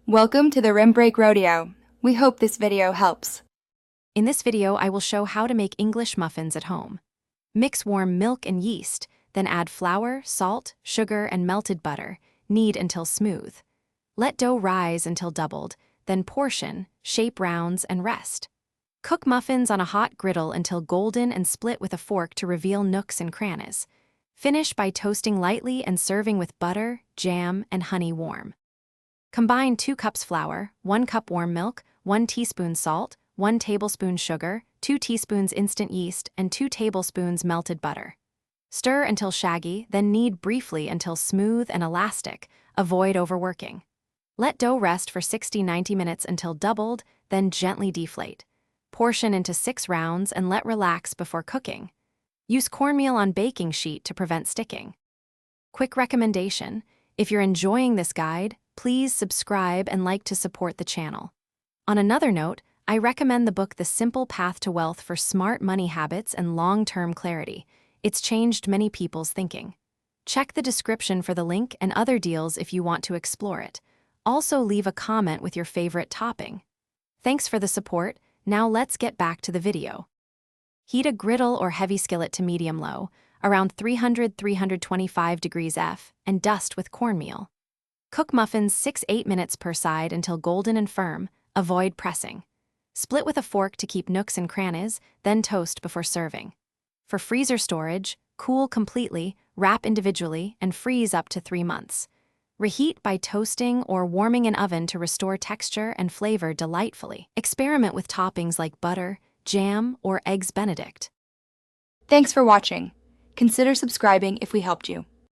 Welcome to the Rim Break Rodeo. We hope this video helps. In this video, I will show how to make English muffins at home. Mix warm milk and yeast, then add flour, salt, sugar, and melted butter. Knead until smooth. Let dough rise until doubled, then portion, shape rounds, and rest. Cook muffins on a hot griddle until golden and split with a fork to reveal nooks and crannies. Finish by toasting lightly and serving with butter, jam, and honey warm. Combine 2 cups flour, 1 cup warm milk, 1 teaspoon salt, 1 tablespoon sugar, 2 teaspoons instant yeast, and 2 tablespoons melted butter. Stir until shaggy, then knead briefly until smooth and elastic. Avoid overworking. Let dough rest for 60-90 minutes until doubled, then gently deflate. Portion into 6 rounds and let relax before cooking. Use cornmeal on baking sheet to prevent sticking. Quick recommendation: if you're enjoying this guide, please subscribe and like to support the channel. On another note, I recommend the book The Simple Path to Wealth for smart money habits and long-term clarity. It's changed many people's thinking. Check the description for the link and other deals if you want to explore it. Also, leave a comment with your favorite topping. Thanks for the support. Now let's get back to the video. Heat a griddle or heavy skillet to medium-low, around 300-325 degrees F, and dust with cornmeal. Cook muffins 6-8 minutes per side until golden and firm. Avoid pressing. Split with a fork to keep nooks and crannies, then toast before serving. For freezer storage, cool completely, wrap individually, and freeze up to 3 months. Reheat by toasting or warming in oven to restore texture and flavor delightfully. Experiment with toppings like butter, jam, or eggs Benedict. Thanks for watching. Consider subscribing if we helped you.